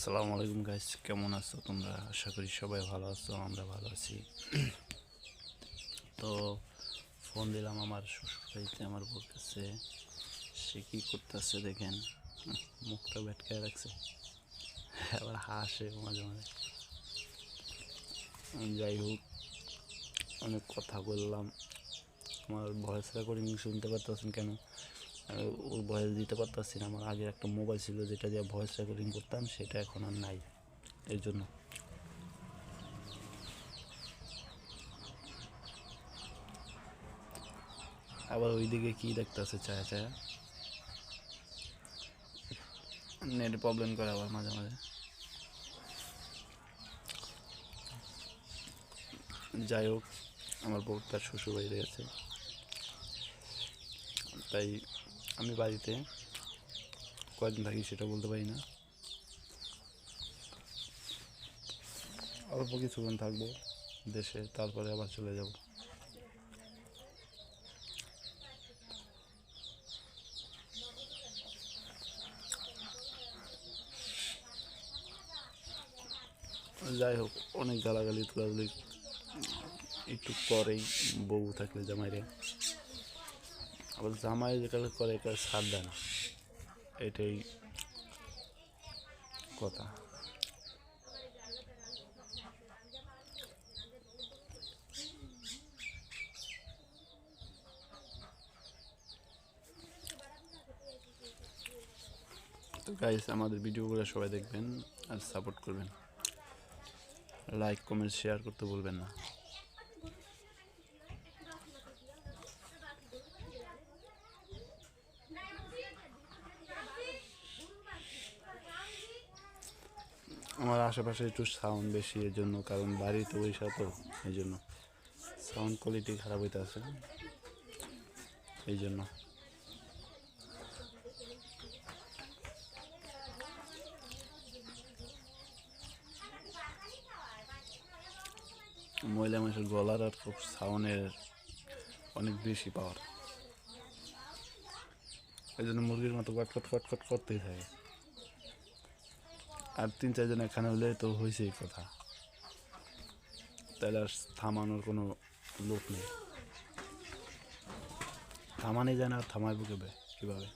আসসালামু আলাইকুম গাইস, কেমন আছো তোমরা? আশা করি সবাই ভালো আছো, আমরা ভালো আছি। তো ফোন দিলাম আমার শ্বশুর বাড়িতে, আমার বলতেছে সে কি করতেছে দেখেন, মুখটা বেটকায় রাখছে, আবার হাসে মাঝে মাঝে। যাই হোক, অনেক কথা বললাম। আমার ভয়েস রেকর্ডিং শুনতে পারতেছেন কেন? ওর ভয়েস দিতে পারতেছি না। আমার আগে একটা মোবাইল ছিল যেটা দিয়ে ভয়েস রেকর্ডিং করতাম, সেটা এখন আর নাই, এই জন্য। আবার ওইদিকে কি দেখতেছে চায়া চায়া, নেট প্রবলেম করে আবার মাঝে মাঝে। যাই হোক, আমার বউ তার শ্বশুর বাড়িতে গেছে, তাই আমি বাড়িতে কয়দিন থাকি সেটা বলতে পারি না। অল্প কিছুক্ষণ থাকবো দেশে, তারপরে আবার চলে যাব। যাই হোক, অনেক গালাগালি তোলাগুলি একটু পরেই বউ থাকলে জামাইরে, আবার জামাই যেটা করে এটার ছাড় দেয় না, এটাই কথা। তো গাইস, আমাদের ভিডিওগুলো সবাই দেখবেন আর সাপোর্ট করবেন, লাইক কমেন্ট শেয়ার করতে ভুলবেন না। আমার আশেপাশে একটু সাউন্ড বেশি, এর জন্য, কারণ বাড়িতে বৈশা তো, এই জন্য সাউন্ড কোয়ালিটি খারাপ হইতে আছে, এই জন্য। মহিলা মানুষের গলার আর খুব সাউন্ডের অনেক বেশি পাওয়ার, এই জন্য মুরগির মতো কটকট কটকট করতেই থাকে। আর 3-4 জন এখানে হলে তো হয়েছেই কথা, তাহলে আর থামানোর কোনো লোক নেই, থামানি যায় না, আর থামাইব কীভাবে?